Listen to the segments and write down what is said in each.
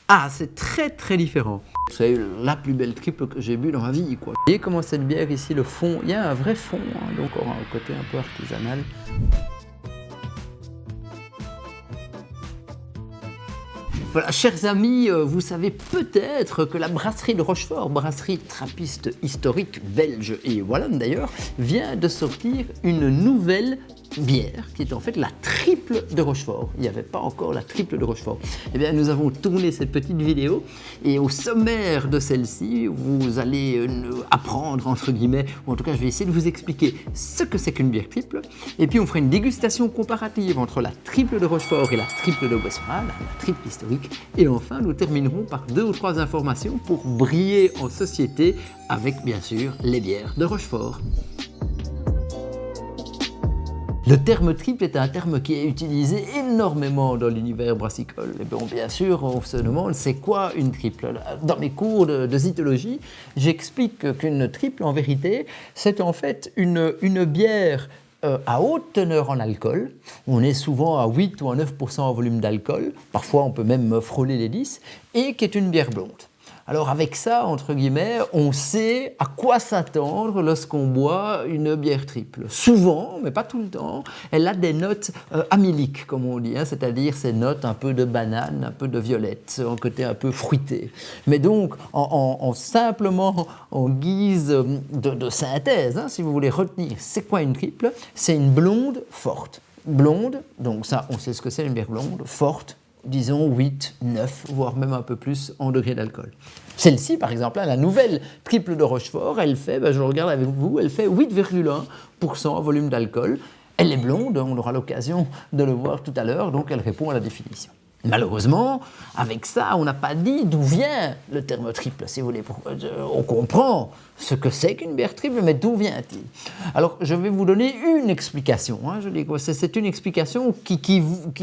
Ah, c'est très différent. C'est la plus belle triple que j'ai bu dans ma vie, quoi. Vous voyez comment cette bière ici, le fond, il y a un vrai fond, hein, donc on a un côté un peu artisanal. Voilà, chers amis, vous savez peut-être que la brasserie de Rochefort, brasserie trappiste historique belge et wallonne d'ailleurs, vient de sortir une nouvelle bière qui est en fait la triple de Rochefort. Il n'y avait pas encore la triple de Rochefort. Eh bien, nous avons tourné cette petite vidéo et au sommaire de celle-ci, vous allez apprendre, entre guillemets, ou en tout cas, je vais essayer de vous expliquer ce que c'est qu'une bière triple. Et puis, on fera une dégustation comparative entre la triple de Rochefort et la triple de Westmalle, la triple historique. Et enfin, nous terminerons par 2 ou 3 informations pour briller en société avec, bien sûr, les bières de Rochefort. Le terme triple est un terme qui est utilisé énormément dans l'univers brassicole. Et bon, bien sûr, on se demande c'est quoi une triple. Dans mes cours de zytologie, j'explique qu'une triple, en vérité, c'est en fait une bière à haute teneur en alcool. On est souvent à 8 ou à 9% en volume d'alcool. Parfois, on peut même frôler les 10. Et qui est une bière blonde. Alors avec ça, entre guillemets, on sait à quoi s'attendre lorsqu'on boit une bière triple. Souvent, mais pas tout le temps, elle a des notes amyliques, comme on dit, hein, c'est-à-dire ces notes un peu de banane, un peu de violette, un côté un peu fruité. Mais donc, simplement en guise de synthèse, hein, si vous voulez retenir, c'est quoi une triple? C'est une blonde forte. Blonde, donc ça, on sait ce que c'est une bière blonde, forte, disons 8, 9, voire même un peu plus en degré d'alcool. Celle-ci, par exemple, la nouvelle triple de Rochefort, elle fait, je regarde avec vous, elle fait 8,1% en volume d'alcool. Elle est blonde, on aura l'occasion de le voir tout à l'heure, donc elle répond à la définition. Malheureusement, avec ça, on n'a pas dit d'où vient le terme triple, si vous voulez. On comprend ce que c'est qu'une bière triple, mais d'où vient-il? Alors, je vais vous donner une explication. Hein, c'est une explication qui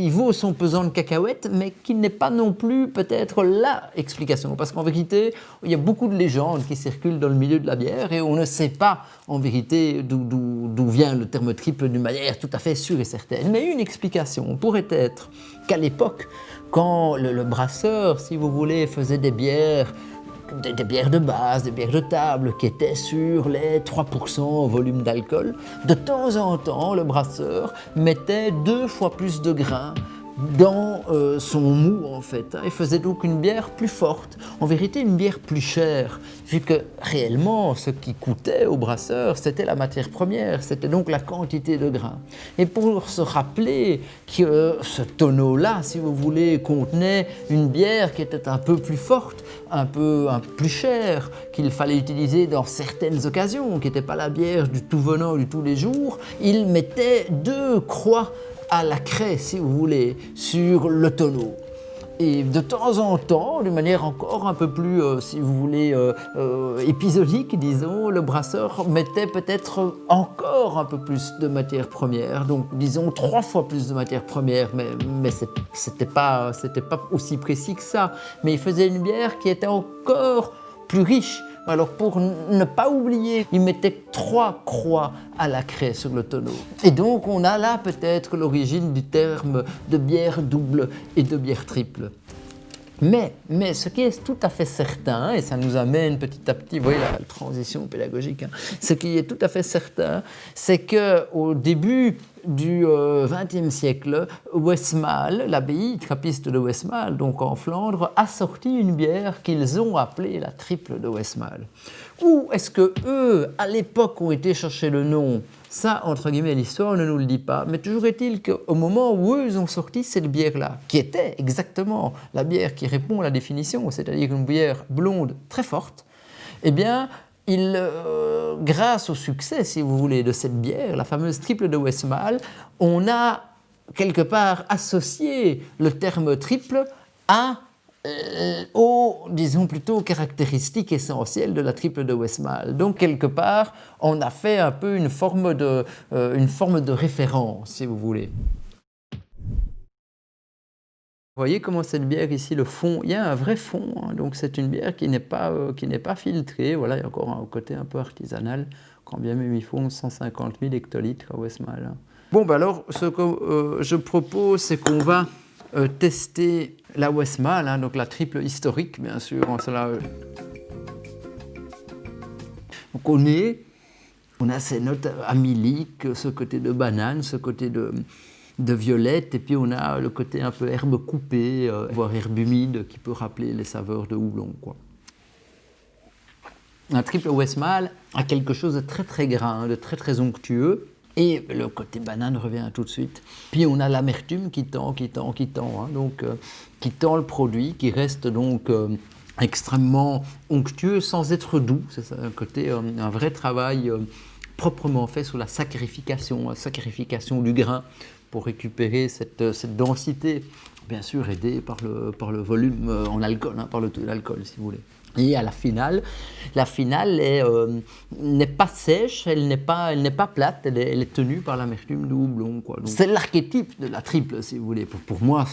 vaut son pesant de cacahuètes, mais qui n'est pas non plus peut-être la explication. Parce qu'en vérité, il y a beaucoup de légendes qui circulent dans le milieu de la bière et on ne sait pas, en vérité, d'où vient le terme triple d'une manière tout à fait sûre et certaine. Mais une explication pourrait être qu'à l'époque, quand le brasseur, si vous voulez, faisait des bières de base, des bières de table qui étaient sur les 3% volume d'alcool, de temps en temps, le brasseur mettait 2 fois plus de grains dans son mou en fait, hein, et faisait donc une bière plus forte, en vérité une bière plus chère, vu que réellement ce qui coûtait au brasseur c'était la matière première, c'était donc la quantité de grains. Et pour se rappeler que ce tonneau-là, si vous voulez, contenait une bière qui était un peu plus forte, un peu plus chère, qu'il fallait utiliser dans certaines occasions, qui n'était pas la bière du tout venant du tous les jours, il mettait 2 croix à la craie, si vous voulez, sur le tonneau. Et de temps en temps, d'une manière encore un peu plus, si vous voulez, épisodique, disons, le brasseur mettait peut-être encore un peu plus de matière première, donc disons 3 fois plus de matière première, mais c'était pas aussi précis que ça. Mais il faisait une bière qui était encore plus riche. Alors pour ne pas oublier, il mettait 3 croix à la craie sur le tonneau. Et donc on a là peut-être l'origine du terme de bière double et de bière triple. Mais ce qui est tout à fait certain, et ça nous amène petit à petit, vous voyez la transition pédagogique, hein, ce qui est tout à fait certain, c'est qu'au début du XXe siècle, Westmalle, l'abbaye trappiste de Westmalle, donc en Flandre, a sorti une bière qu'ils ont appelée la triple de Westmalle. Où est-ce que eux, à l'époque, ont été chercher le nom? Ça, entre guillemets, l'histoire ne nous le dit pas, mais toujours est-il qu'au moment où eux ont sorti cette bière-là, qui était exactement la bière qui répond à la définition, c'est-à-dire une bière blonde très forte, eh bien, grâce au succès, si vous voulez, de cette bière, la fameuse triple de Westmalle, on a quelque part associé le terme triple disons plutôt, aux caractéristiques essentielles de la triple de Westmalle. Donc, quelque part, on a fait un peu une forme de référence, si vous voulez. Vous voyez comment cette bière ici, le fond, il y a un vrai fond, hein, donc c'est une bière qui n'est pas filtrée, voilà, il y a encore un côté un peu artisanal, quand bien même il faut 150 000 hectolitres à Westmalle. Hein. Bon, alors, ce que je propose, c'est qu'on va tester la Westmalle, hein, donc la triple historique, bien sûr. Donc au nez, on a ces notes amyliques, ce côté de banane, ce côté de violette, et puis on a le côté un peu herbe coupée, voire herbe humide, qui peut rappeler les saveurs de houblon, quoi. Un triple Westmalle a quelque chose de très très gras, de très très onctueux, et le côté banane revient tout de suite. Puis on a l'amertume qui tend, hein, donc qui tend le produit, qui reste donc extrêmement onctueux sans être doux. C'est ça, un côté, un vrai travail proprement fait sous la saccharification du grain pour récupérer cette densité, bien sûr aidée par le volume en alcool, hein, par le taux d'alcool si vous voulez. Et à la finale n'est pas sèche, elle n'est pas plate, elle est tenue par l'amertume du houblon, quoi. C'est l'archétype de la triple, si vous voulez. Pour moi,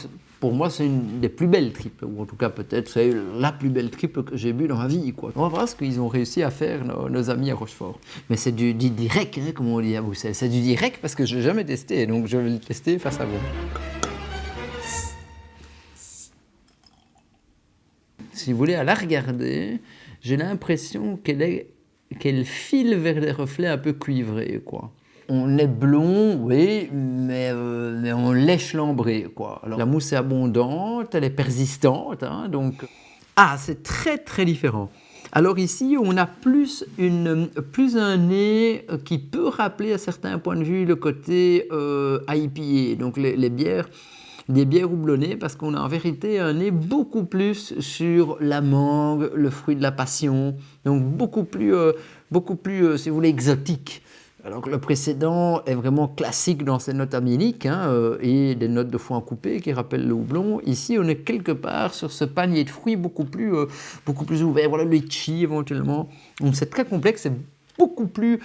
c'est une des plus belles triples, ou en tout cas peut-être c'est la plus belle triple que j'ai bu dans ma vie, quoi. On va voir ce qu'ils ont réussi à faire, nos amis à Rochefort. Mais c'est du direct, hein, comme on dit à Bruxelles. C'est du direct parce que je n'ai jamais testé, donc je vais le tester face à vous. Si vous voulez, à la regarder, j'ai l'impression qu'elle file vers des reflets un peu cuivrés, quoi. On est blond, oui, mais on lèche l'ambré, quoi. Alors, la mousse est abondante, elle est persistante, hein, donc... Ah, c'est très très différent. Alors ici, on a plus un nez qui peut rappeler à certains points de vue le côté IPA, donc les bières houblonnées, parce qu'on a en vérité un nez beaucoup plus sur la mangue, le fruit de la passion, donc beaucoup plus si vous voulez, exotique. Alors que le précédent est vraiment classique dans ses notes amyliques, hein, et des notes de foin coupé qui rappellent le houblon. Ici, on est quelque part sur ce panier de fruits beaucoup plus ouvert. Voilà, le litchi éventuellement. Donc c'est très complexe, c'est beaucoup plus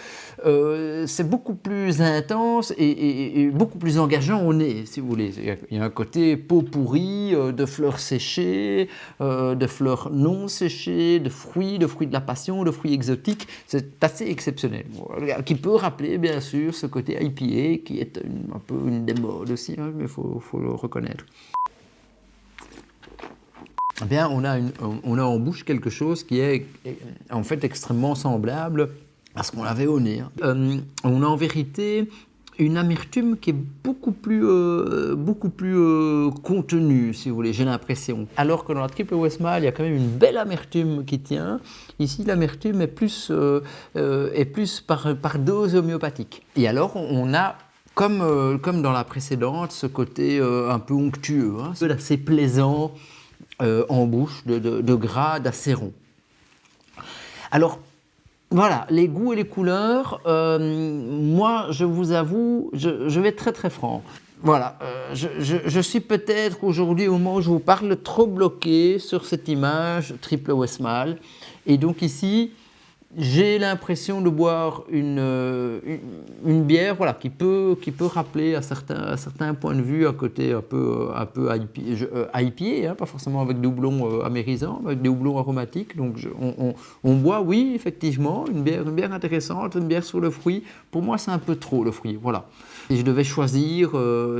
intense et beaucoup plus engageant au nez, si vous voulez. Il y a un côté peau pourrie, de fleurs séchées, de fleurs non séchées, de fruits de la passion, de fruits exotiques. C'est assez exceptionnel. Qui peut rappeler, bien sûr, ce côté IPA, qui est un peu une des modes aussi, hein, mais il faut le reconnaître. Eh bien, on a en bouche quelque chose qui est en fait extrêmement semblable à ce qu'on avait au nez. On a en vérité une amertume qui est beaucoup plus contenue, si vous voulez, j'ai l'impression. Alors que dans la triple Westmalle, il y a quand même une belle amertume qui tient. Ici, l'amertume est plus par dose homéopathique. Et alors, on a, comme dans la précédente, ce côté un peu onctueux, hein, assez plaisant en bouche, de gras, d'assez rond. Alors, voilà, les goûts et les couleurs, moi, je vous avoue, je vais être très très franc. Voilà, je suis peut-être aujourd'hui, au moment où je vous parle, trop bloqué sur cette image triple Westmalle. Et donc ici, j'ai l'impression de boire une bière, voilà, qui peut rappeler à certains points de vue un côté un peu IPA, hein, pas forcément avec des houblons amérisants, avec des houblons aromatiques. Donc on boit, oui, effectivement, une bière intéressante, une bière sur le fruit. Pour moi, c'est un peu trop le fruit, voilà. Si je devais choisir,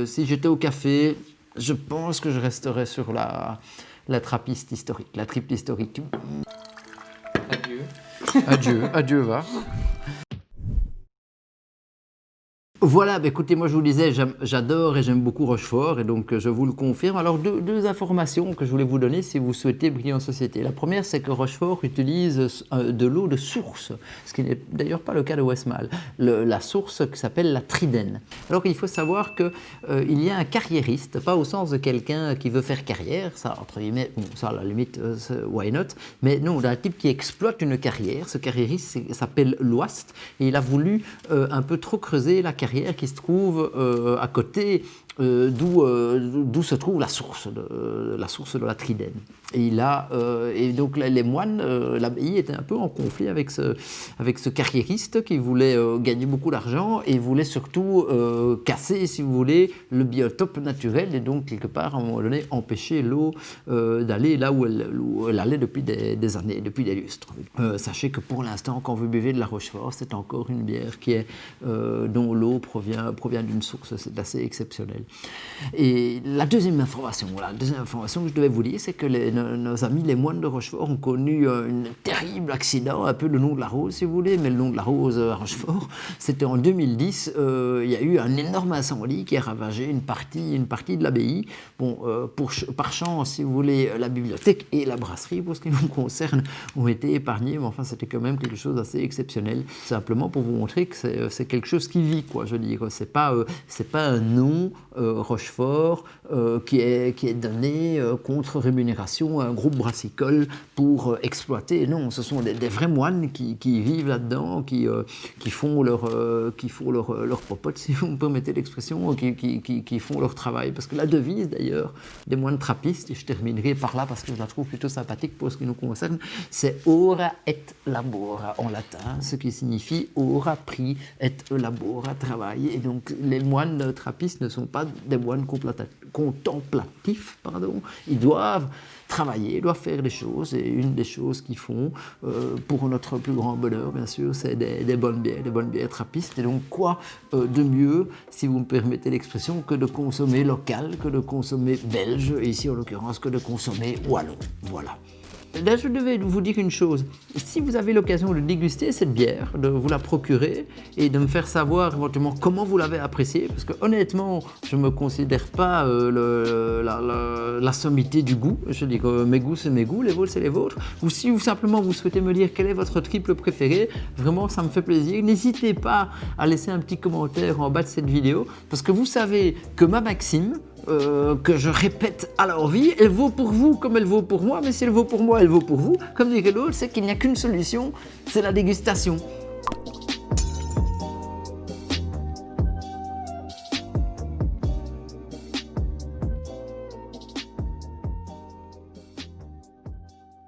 si j'étais au café, je pense que je resterais sur la trappiste historique, la triple historique. Adieu va. Voilà, bah écoutez, moi je vous disais, j'adore et j'aime beaucoup Rochefort, et donc je vous le confirme. Alors deux informations que je voulais vous donner si vous souhaitez briller en société. La première, c'est que Rochefort utilise de l'eau de source, ce qui n'est d'ailleurs pas le cas de Westmalle. La source qui s'appelle la Tridène. Alors il faut savoir qu'il y a un carriériste, pas au sens de quelqu'un qui veut faire carrière, ça entre guillemets, bon, ça à la limite, why not, mais non, d'un type qui exploite une carrière. Ce carriériste s'appelle Loist, et il a voulu un peu trop creuser la carrière qui se trouve à côté d'où se trouve la source de la Tridène. Et donc les moines, l'abbaye était un peu en conflit avec ce carriériste qui voulait gagner beaucoup d'argent et voulait surtout casser, si vous voulez, le biotope naturel, et donc quelque part à un moment donné empêcher l'eau d'aller là où elle allait depuis des années, depuis des lustres. Sachez que pour l'instant, quand vous buvez de la Rochefort, c'est encore une bière dont l'eau l'eau provient d'une source, c'est assez exceptionnel. Et la deuxième information que je devais vous dire, c'est que nos amis les moines de Rochefort ont connu un terrible accident, un peu le long de la Rose si vous voulez, mais le long de la Rose à Rochefort, c'était en 2010, il y a eu un énorme incendie qui a ravagé une partie de l'abbaye. Bon, par chance, si vous voulez, la bibliothèque et la brasserie, pour ce qui nous concerne, ont été épargnés, mais enfin c'était quand même quelque chose d'assez exceptionnel, simplement pour vous montrer que c'est quelque chose qui vit, quoi, je veux dire, c'est pas un nom Rochefort qui est donné contre rémunération à un groupe brassicole pour exploiter, non, ce sont des vrais moines qui vivent là-dedans, qui font leur popote, si vous me permettez l'expression, qui font leur travail, parce que la devise d'ailleurs des moines trappistes, et je terminerai par là parce que je la trouve plutôt sympathique pour ce qui nous concerne, c'est ora et labora en latin, ce qui signifie ora pri et labora, travail. Et donc les moines trappistes ne sont pas des moines contemplatifs, ils doivent travailler, doivent faire des choses, et une des choses qu'ils font, pour notre plus grand bonheur bien sûr, c'est des bonnes bières trappistes. Et donc quoi de mieux, si vous me permettez l'expression, que de consommer local, que de consommer belge, et ici en l'occurrence que de consommer wallon, voilà. Là, je devais vous dire une chose. Si vous avez l'occasion de déguster cette bière, de vous la procurer et de me faire savoir éventuellement comment vous l'avez appréciée, parce que honnêtement, je ne me considère pas la sommité du goût. Je dis que mes goûts, c'est mes goûts, les vôtres, c'est les vôtres. Ou si vous simplement vous souhaitez me dire quel est votre triple préféré, vraiment, ça me fait plaisir. N'hésitez pas à laisser un petit commentaire en bas de cette vidéo, parce que vous savez que ma maxime, que je répète à l'envi, elle vaut pour vous comme elle vaut pour moi, mais si elle vaut pour moi, elle vaut pour vous. Comme dirait l'autre, c'est qu'il n'y a qu'une solution, c'est la dégustation.